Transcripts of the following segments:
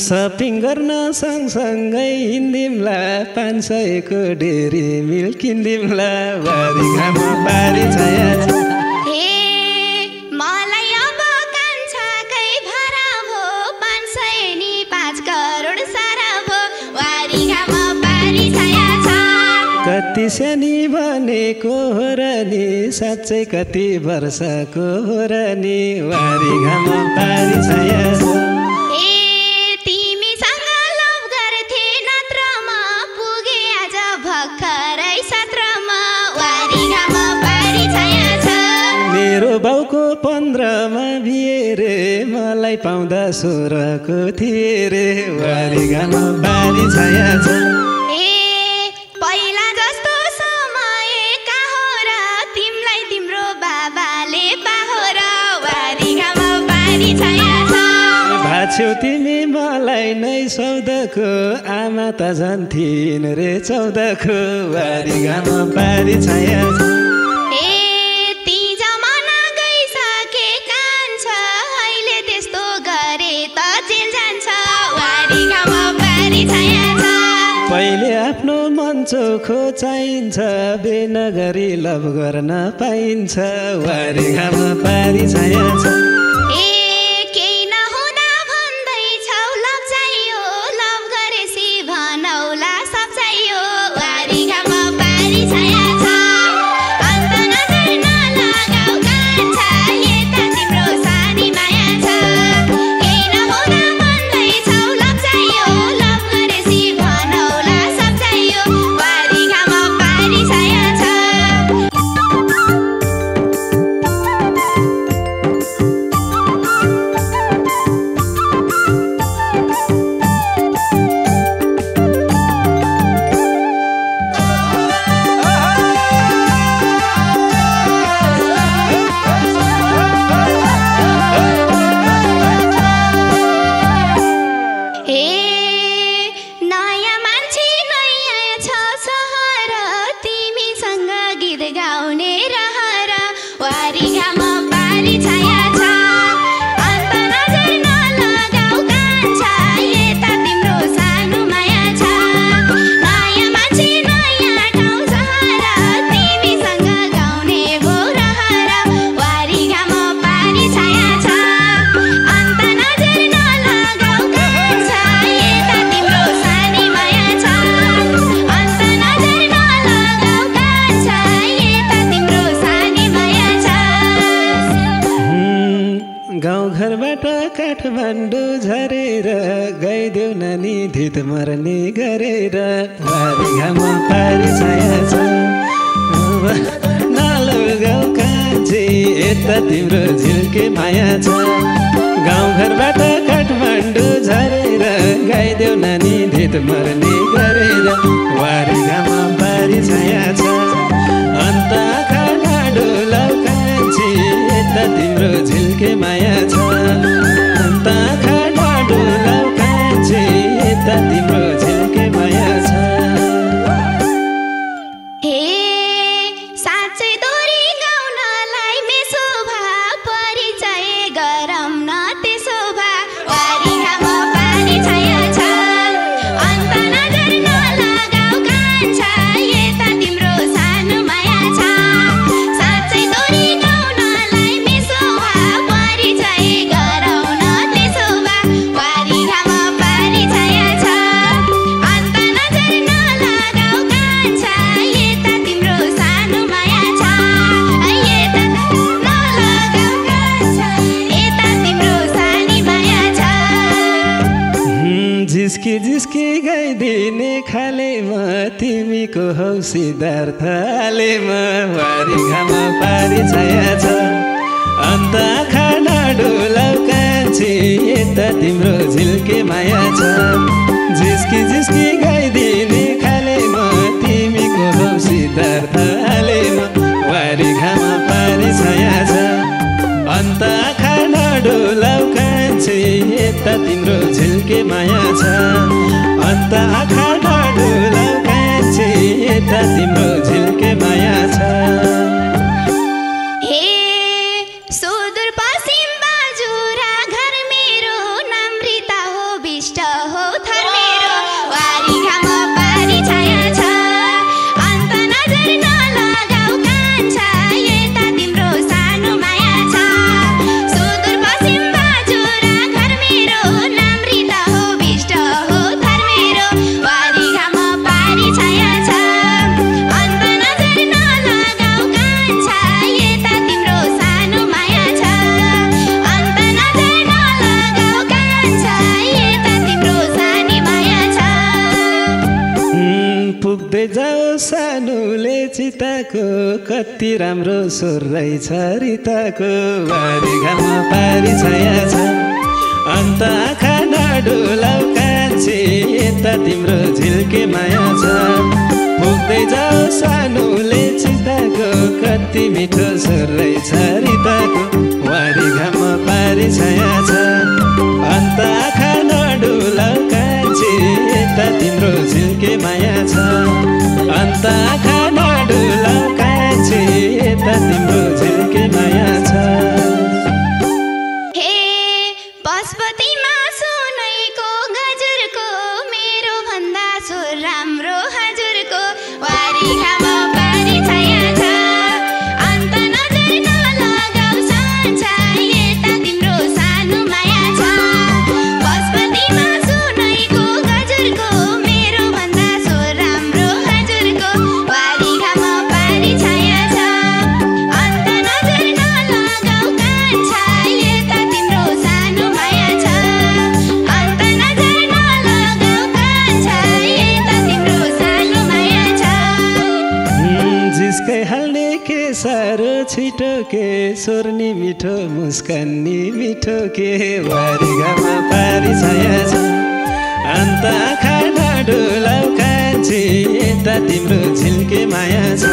shopping गर्न सँगसँगै हिँड्दिउँला 500 को डेरी मिल्क किन्दिउँला बारी घाम बारी छाया छ हे मलाई अब कान्छाकै भरा भो 500 नि 5 करोड सारा भो बारी घाम बारी छाया छ कति सानी बनेको हो र नि साँच्चै कति वर्षको हो र नि बारी घाम बारी छाया छ मेरो बाउको 15मा बिहे रे मलाई पाउँदा 16 को थिए रे बारी घाम बारी छाया छ पहिला जस्तो समय कहाँ हो र तिमीलाई तिम्रो बाबाले पाहो र बारी घाम बारी छाया छ भाछ्यौ तिमी मलाई नै 14 को आमा त झन् थिइन् रे 14 को बारी घाम बारी छाया छ पहिले आफ्नो मन चोखो चाहिन्छ बेनगरी लभ गर्न पाइन्छ बारी घाम बारी छाया छ केही नहुँदा भन्दैछौ लभ चाहियो लभ गरेपछि भनौला सब चाहियो बारी घाम बारी छाया छ अन्त नजर नलगाऊ कान्छा यता तिम्रो सानी माया छ केही नहुँदा भन्दैछौ लभ चाहियो लभ गरेपछि भनौला सब चाहियो बारी घाम बारी छाया छ नयाँ मान्छे नयाँ छ सहर तिमीसँग गीत गाउने रहर बारी घाम बारी छाया छ अन्त नजर नलगाऊ कान्छा यता तिम्रो सानो माया छ नयाँ मान्छे नयाँ ठाउँ सहर तिमीसँग गाउने भो रहर बारी घाम बारी छाया छ अन्त नजर नलगाऊ कान्छा यता तिम्रो सानी माया छ अन्त नजर नलगाऊ कान्छा यता तिम्रो सानी माया छ गाउँघरबाट काठमाडौँ झरेर गइदेऊ नानी धित मर्ने गरेर बारी घाम बारी छाया छ नलगाऊ कान्छी यता तिम्रो झिल्के माया छ गाउँघरबाट काठमाडौँ झरेर गइदेऊ नानी धित मर्ने गरेर बारी घाम बारी छाया छ अन्त आँखा डोलाऊ कान्छी यता तिम्रो झिल्के माया छ अन्त आँखा डोलाऊ कान्छी यता तिम्रो झिल्के माया छ हे साँच्चै दोरी गाउनलाई मेसो भा परिचय गरौँ न त्यसो भा बारी घाम बारी छाया छ अन्त नजर नलगाऊ कान्छा यता तिम्रो सानो माया छ साँच्चै दोरी गाउनलाई मेसो भा परिचय गरौँ न त्यसो भा बारी घाम बारी छाया छ अन्त नजर नलगाऊ कान्छा यता तिम्रो सानो माया छ यता नलगाऊ कान्छा यता तिम्रो सानी माया छ झिस्की झिस्की गइदिने खालेमा तिमीको हौ सिद्धार्थ हालेमा बारी घाम बारी छाया छ अन्त आँखा डोलाऊ कान्छी यता तिम्रो झिल्के माया छ झिस्की झिस्की गइदिने खालेमा तिमीको हौ सिद्धार्थ हालेमा बारी घाम बारी छाया छ अन्त आँखा डोलाऊ कान्छी यता तिम्रो झिल्के माया छ अन्त आँखा डोलाऊ कान्छी यता तिम्रो झिल्के माया छ हे सुदूर पश्चिम बाजुरा घर मेरो नाम रीता हो सानुले चिताको कति राम्रो स्वर रहेछ रिताको बारी घाममा पारी छाया छ अन्त आँखा नडुलाउ कान्छी यता तिम्रो झिल्के माया छ पुग्दै जाऊ सानुले चिताको कति मिठो स्वर रहेछ रिताको बारी घाममा पारी छाया छ अन्त आँखा नडुलाउ कान्छी यता तिम्रो झिल्के माया छ अन्त आँखा नडुलाउ कान्छी यता तिम्रो झिल्के माया छ हे पशुपतिमा सुनेको गजुरको मेरो भन्दा सुर राम्रो हजुरको वारी घाममा पारी छाया छ अन्त नजर नलगाउ सान्छा यता तिम्रो सानो माया छ पशुपतिमा सुनेको गजुरको मेरो भन्दा सुर राम्रो हजुरको वारी घाममा पारी छाया छ अन्त नजर नलगाउ कान्छा यता तिम्रो सानो माया छ अन्त नजर नलगाउ कान्छा यता तिम्रो सानो माया छ जिस्कै हाल्ने के साह्रो छिटो के स्वर्णी मिठो मुस्कानी मिठो के वारी घाममा पारी छाया छ अन्त आँखा नडुलाउ कान्छी यता तिम्रो झिल्के माया छ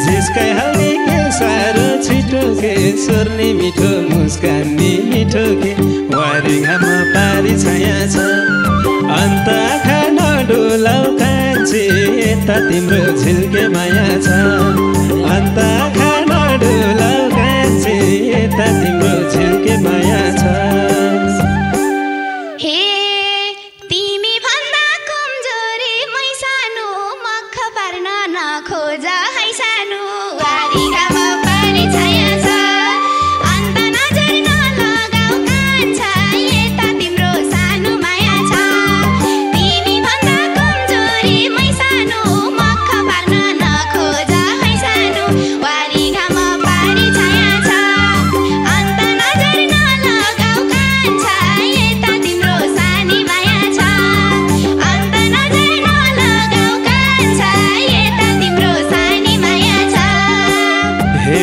जिस्कै हाल्ने के साह्रो छिटो के स्वर्णी मिठो मुस्कानी मिठो के वारी घाममा पारी छाया छ अन्त आँखा नडुलाउ कान्छी यता तिम्रो झिल्के माया छ अन्त आँखा नडुलाउ कान्छी यता तिम्रो झिल्के माया छ हे तिमी भन्दा कमजोरी मै सानो मख पार्न नखोज है सानो वारी घाममा पारी छाया छ अन्त नजर नलगाउ कान्छा यता तिम्रो सानो माया छ तिमी भन्दा कमजोरी मै सानो मख पार्न नखोज है सानो वारी घाममा पारी छाया छ अन्त नजर नलगाउ कान्छा यता तिम्रो सानी माया छ अन्त नजर नलगाउ कान्छा यता तिम्रो सानी माया छ हे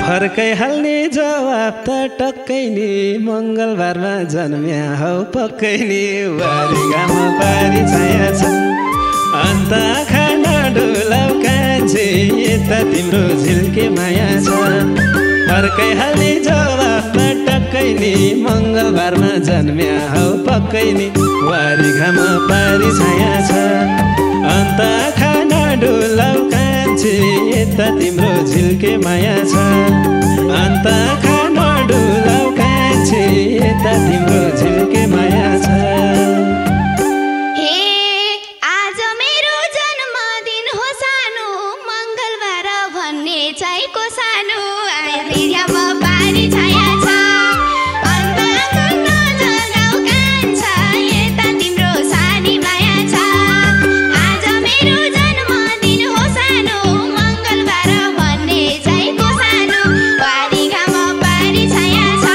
फर्कै हाल्ने जवाफ त टक्कै नि मङ्गलबारमा जन्म्या हौ पक्कै नि वारी घाममा पारी छाया छ अन्त आँखा नडुलाउ कान्छी यता तिम्रो झिल्के माया छ फर्कै हाल्ने जवाफ त टक्कै नि मङ्गलबारमा जन्म्या हौ पक्कै नि वारी घाममा पारी छाया छ अन्त आँखा नडुलाउ कान्छी यता तिम्रो झिल्के माया छ अन्त आँखा नडुलाउ कान्छी यता तिम्रो झिल्के माया छ हे आज मेरो जन्मदिन हो सानो मङ्गलबार भन्ने चाहिएको सानो वारी घाममा पारी छाया छ अन्त आँखा नजगाउ कान्छा यता तिम्रो सानी माया छ आज मेरो जन्मदिन हो सानो मङ्गलबार भन्ने चाहिएको सानो वारी घाममा पारी छाया छ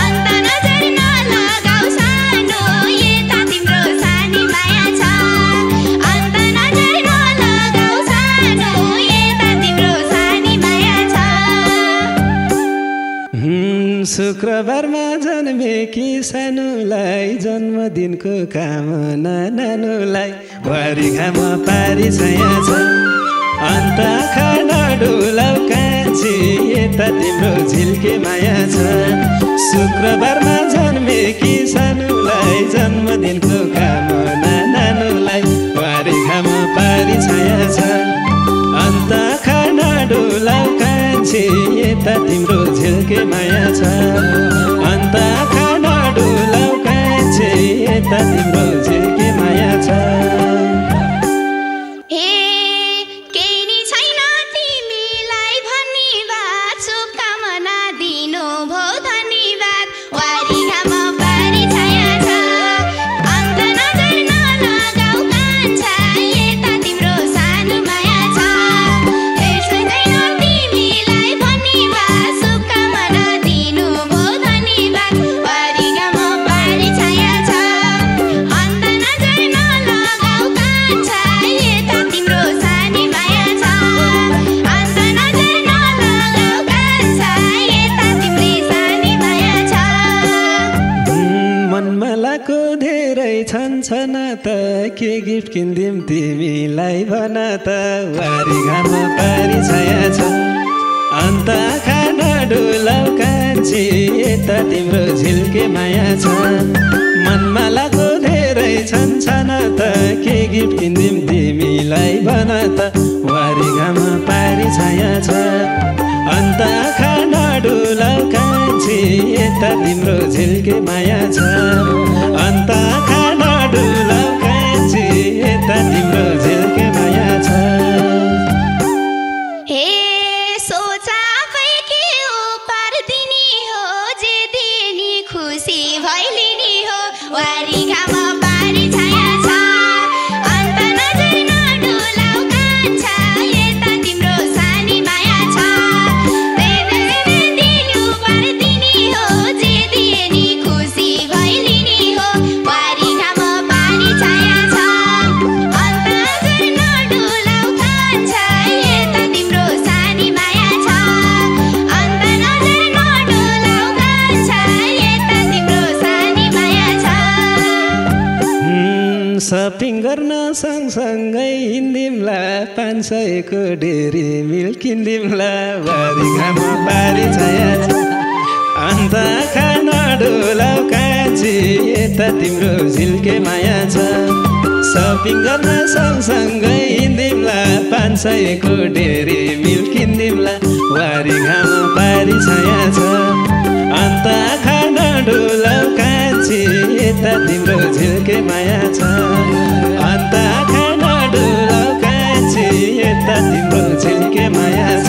अन्त नजर नलगाउ सानो यता तिम्रो सानी माया छ अन्त नजर नलगाउ सानो यता तिम्रो सानी माया छ शुक्रबारमा जन्मेकी सानुलाई जन्मदिनको कामना नानुलाई वारी घाममा पारी छाया छ अन्त आँखा नडुलाउ कान्छी यता तिम्रो झिल्के माया छ शुक्रबारमा जन्मेकी सानुलाई जन्मदिनको कामना नानुलाई वारी घाममा पारी छाया छ अन्त आँखा नडुलाउ कान्छी यता तिम्रो झिल्के माया छ अन्त आँखा नडुलाउ कान्छी यता तिम्रो झिल्के माया छ हे केही नि छैन तिमीलाई धन्यवाद शुभकामना दिनुभयो धन्यवाद वारी घाममा पारी छाया छ अन्त नजर नलगाउ कान्छा यता तिम्रो सानो माया छ यसै छैन तिमीलाई धन्यवाद शुभकामना दिनुभयो धन्यवाद वारी घाममा पारी छाया छ मनमालाको धेरै छन् त के गिफ्ट किन्दिम तिमीलाई भन त वारी घाम पारी छाया छ अन्त खाना डुलाउ कान्छी यता तिम्रो झिल्के माया छ मनमालाको धेरै छन् त के गिफ्ट किन्दिम तिमीलाई भन त वारी घाम पारी छाया छ अन्त खाना डुलाउ कान्छी यता तिम्रो झिल्के माया छ अन्त खाना डुलाउ कान्छी यता तिम्रो झिल्के माया छ हे सोचा आफै के हो पार्दिनी हो जे दिनी खुसी भैलिनी हो वारी घाम पारी छाया छ अन्त नजर नडुलाउ कान्छा यता तिम्रो सानी माया छ दिनु पार्दिनी हो जे दिनी खुसी भैलिनी हो वारी घाम पारी छाया छ अन्त नजर नडुलाउ कान्छा यता तिम्रो सानी माया छ अन्त नजर नडुलाउ कान्छा यता तिम्रो सानी माया छ सपिङ गर्न सँगसँगै हिँड्दिम्ला 500 को डेरी मिल्क किन्दिम्ला वारी घाम पारी छाया छ अन्त खाना डुलाउ कान्छी यता तिम्रो झिल्के माया छ सपिङ गर्न सँगसँगै हिँड्दिम्ला 500 को डेरी मिल्क किन्दिम्ला वारी घाम पारी छाया छ अन्त खाना डुलाउ कान्छी यता तिम्रो झिल्के माया छ अन्त खाना डुलाउ कान्छी यता तिम्रो झिल्के माया छ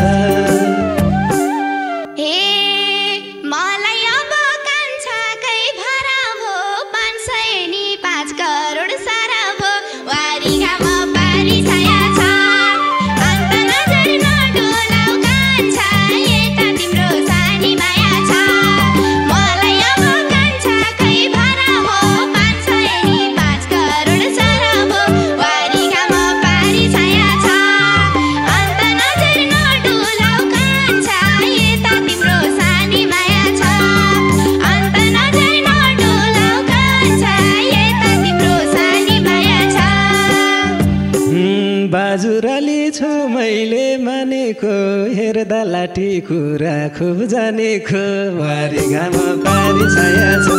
हे मलाई अब कान्छाकै भरा भो 500 नि 5 करोड सारा भो वारी घाम पारी छाया छ अन्त नजर नडुलाउ कान्छा यता तिम्रो सानी माया छ मलाई अब कान्छाकै भरा भो 500 नि 5 करोड सारा भो वारी घाम पारी छाया छ अन्त नजर नडुलाउ कान्छा यता तिम्रो सानी माया छ अन्त नजर नडुलाउ कान्छा यता तिम्रो सानी माया छ बाजुराली छु मैले मानेको हेर्दा लाठी कुरा खुब जानेको वारी घाम पारी छाया छ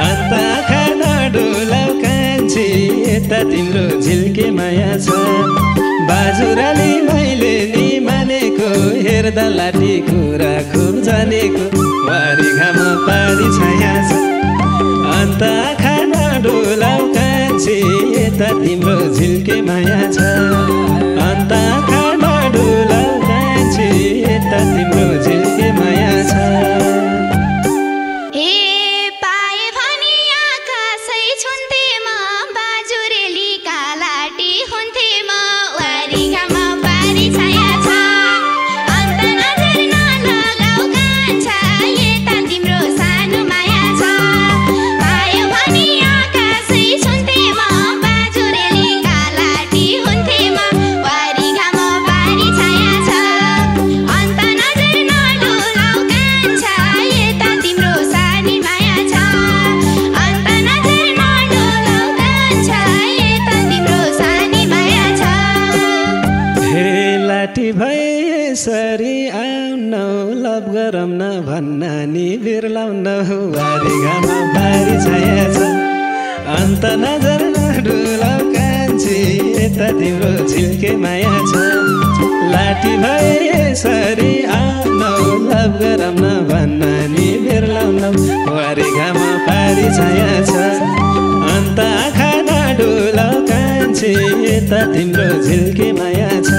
अन्त खाना डुलाउ कान्छी यता तिम्रो झिल्के माया छ बाजुराली मैले नि मानेको हेर्दा लाठी कुरा खुब जानेको वारी घाम पारी छाया छ अन्त खाना डुलाउ कान्छी यता तिम्रो झिल्के माया छ अन्त खाना डुलाउ कान्छी यता तिम्रो झिल्के माया छ हे पाए भने आकाशै छुन्थे म बाजुरेली कालाटी हुन्थे म वारी घाम पारी छाया छ अन्त नजर नलगाउ कान्छा यता तिम्रो सानो माया छ पायो भने आकाशै छुन्थे म बाजुरेली कालाटी हुन्थे म वारी घाम पारी छाया छ अन्त नजर नडुलाउ कान्छा यता तिम्रो सानी माया छ अन्त नजर नडुलाउ कान्छा यता तिम्रो सानी माया छ हे लाठी भए यसरी आउन लभ गरौँ न भन्न नि बिर्लाउन वारी घाम पारी छाया छ अन्त नजर नडुलाउ कान्छी यता तिम्रो झिल्के माया छ लाठी भए यसरी आउन लभ गरौँ न भन्न नि बिर्लाउन वारी घाम पारी छाया छ अन्त खाना डुलाउ कान्छी यता तिम्रो झिल्के माया छ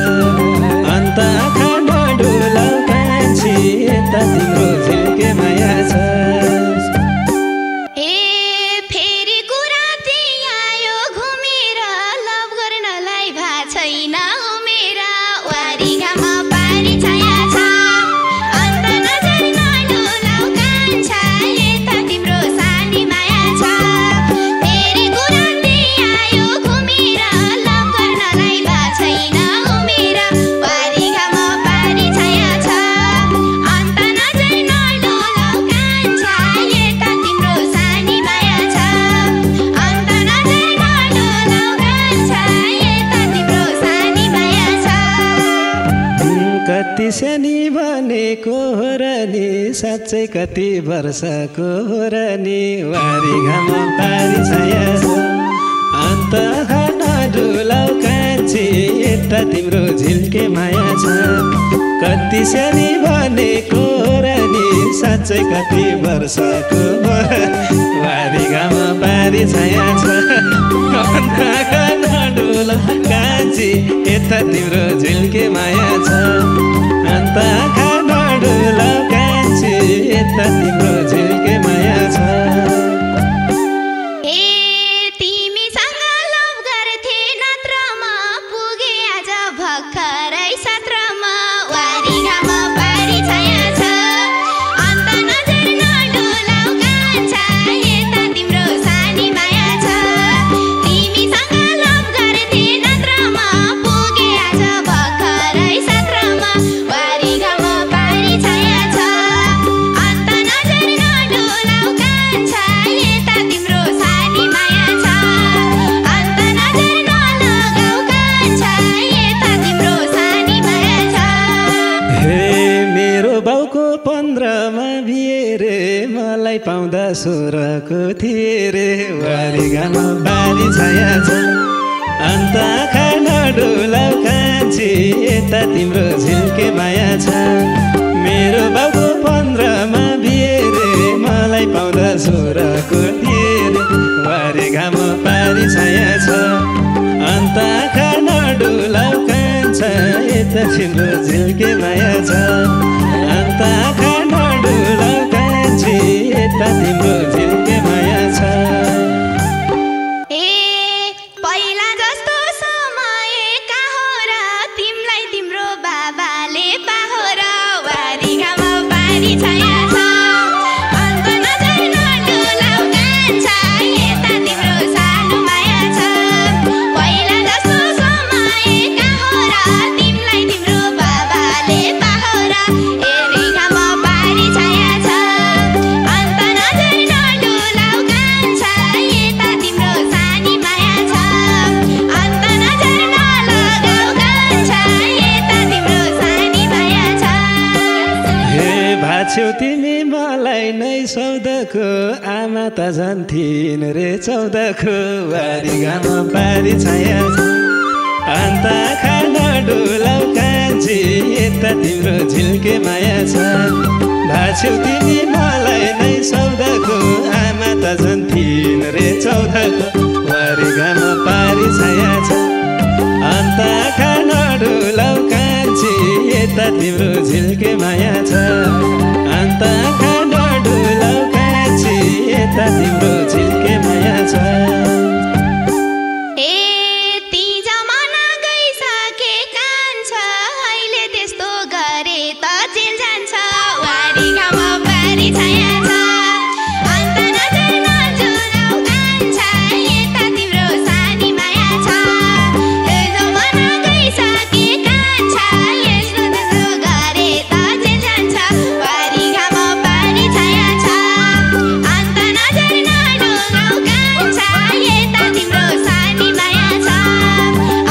अन्त खाना डुलाउ कान्छी यता तिम्रो झिल्के माया छ हे फेरि कुराती आयो घुमेर लभ गर्नलाई भा छैन उमेर वारी घाम पारी छाया छ अन्त नजर नडुलाउ कान्छा यता तिम्रो सानी माया छ फेरि कुराती आयो घुमेर लभ गर्नलाई साँच्चै कति वर्षको हो र नि वारी घाम पारी छाया छ अन्त खान डुलाउ कान्छी यता तिम्रो झिल्के माया छ कति सानी भनेको र नि साँच्चै कति वर्षको हो र वारी घाम पारी छाया छ अन्त खान डुलाउ कान्छी यता तिम्रो झिल्के माया छ अन्त खान डुलाउ कान्छी यता तिम्रो झिल्के माया छ पाउँदा सोह्रको थिए रे वारी घाम पारी छाया छ अन्त खान डुलाउ कान्छी यता तिम्रो झिल्के माया छ मेरो बाबु 15मा बिहे रे मलाई पाउँदा सोह्रको थिए रे वारी घाम पारी छाया छ अन्त खान डुलाउ कान्छी यता तिम्रो झिल्के माया छ अन्त खान डुलाउ कान्छी यता तिम्रो झिल्के माया छ पहिला जस्तो समय कहाँ हो र तिमीलाई तिम्रो बाबाले पाहो र वारी घाम पारी छाया छ अन्त नजर नडुलाउ कान्छा यता तिम्रो सानो माया छ पहिला जस्तो समय कहाँ हो र तिमीलाई तिम्रो बाबाले पाहो र वारी घाम पारी छाया छ अन्त नजर नडुलाउ कान्छा यता तिम्रो सानी माया छ अन्त नजर नलगाउ कान्छा यता तिम्रो सानी माया छ हे भाछ्यौ तिमी मलाई नै 14को आमा त झन् थिइन् रे 14को वारी घाम पारी छाया छ अन्त खान डुलाउ कान्छी यता तिम्रो झिल्के माया छ भाछ्यौ तिमी मलाई नै 14को आमा त झन् थिइन् रे 14को वारी घाम पारी छाया छ अन्त खान डुलाउ कान्छी यता तिम्रो झिल्के माया छ अन्त खान डुलाउ कान्छी यता तिम्रो झिल्के माया छ ती जमाना गइसके कान्छ अहिले त्यस्तो गरे त जेल जान्छ वारी घाम पारी छाया छ अन्त नजर नडुलाउ कान्छा यता तिम्रो सानी माया छ जमाना गइसके कान्छ यस्तो त्यस्तो गरे त जेल जान्छ वारी घाम पारी छाया छ अन्त नजर नडुलाउ कान्छा यता तिम्रो सानी माया छ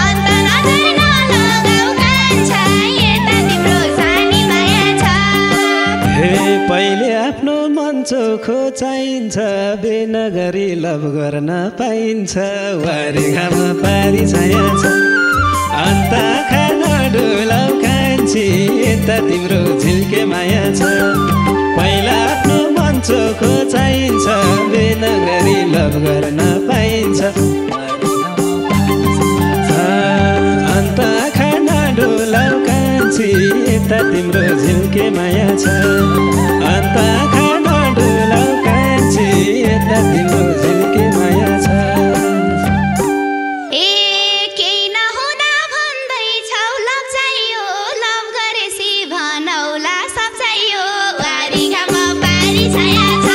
अन्त नजर नलगाउ कान्छा यता तिम्रो सानी माया छ हे पहिले आफ्नो मन चोखो चाहिन्छ बेनगरी लभ गर्न पाइन्छ वारी घाम पारी छाया छ अन्त खान डुलाउ कान्छी यता तिम्रो झिल्के माया छ पहिला आफ्नो मन चोखो चाहिन्छ बेनगरी लभ गर्न पाइन्छ अन्त खान डुलाउ कान्छी यता तिम्रो झिल्के माया छ अन्त खान डुलाउ कान्छी यता तिम्रो झिल्के माया छ केही नहुँदा भन्दैछौ लभ चाहियो लभ गरेपछि भनौला सब चाहियो वारी घाम पारी छाया छ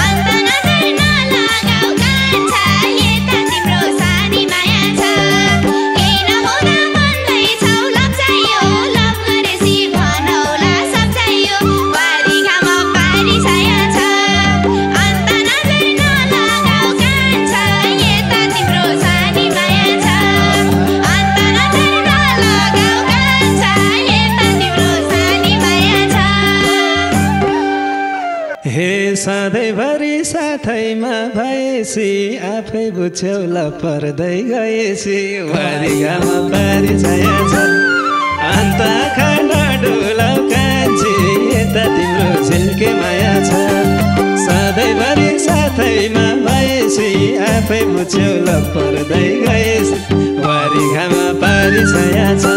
अन्त नजर नलगाउ कान्छा यता तिम्रो सानी माया छ केही नहुँदा भन्दैछौ लभ चाहियो लभ गरेपछि भनौला सब चाहियो वारी घाम साथैमा भएसी आफै बुझ्यौ ल पर्दै गएसी वारी घाम पारी छाया छ अन्त खाना डुलाउ कान्छी यता तिम्रो झिल्के माया छ सधैँभरि साथैमा भएसी आफै बुझ्यौ ल पर्दै गएसी वारी घाम पारी छाया छ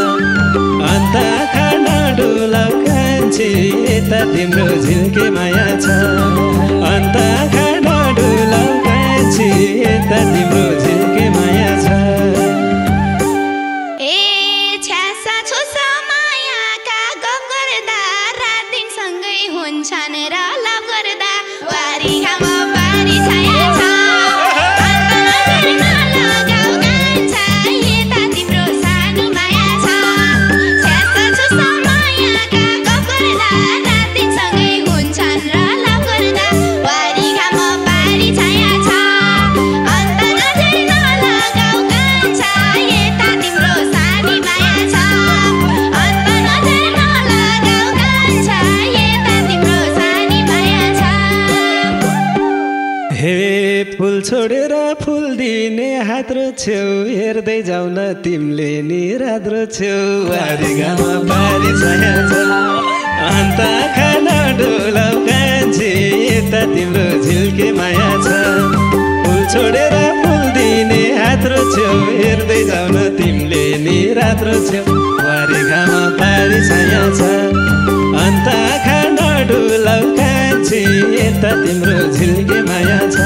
अन्त खाना डुलाउ कान्छी यता तिम्रो झिल्के माया छ अन्त खाना डुलाउ कान्छी यता तिम्रो झिल्के माया छ हुन्छन् र लभ गर्दा वारी घाम पारी छाया छ अन्त नजर नलगाउ कान्छा यता तिम्रो सानो माया छ छ्यासा छुसा मायाका गफ गर्दा रात दिनसँगै हुन्छन् र लभ गर्दा वारी घाम पारी छाया छ अन्त नजर नलगाउ कान्छा यता तिम्रो सानो माया छ अन्त नजर नलगाउ कान्छा हे फुल छोडेर फुल दिने हात रोछ्यौ हेर्दै जाऊ न तिमीले नि रात रोछ्यौ वारी घाम पारी छाया छ अन्त खाना डुलाउ कान्छी यता तिम्रो झिल्के माया छ फुल छोडेर फुल दिने हात रोछ्यौ हेर्दै जाऊ न तिमीले नि रात रोछ्यौ वारी घाम पारी छाया छ अन्त खाना डुलाउ कान्छी यता तिम्रो झिल्के माया छ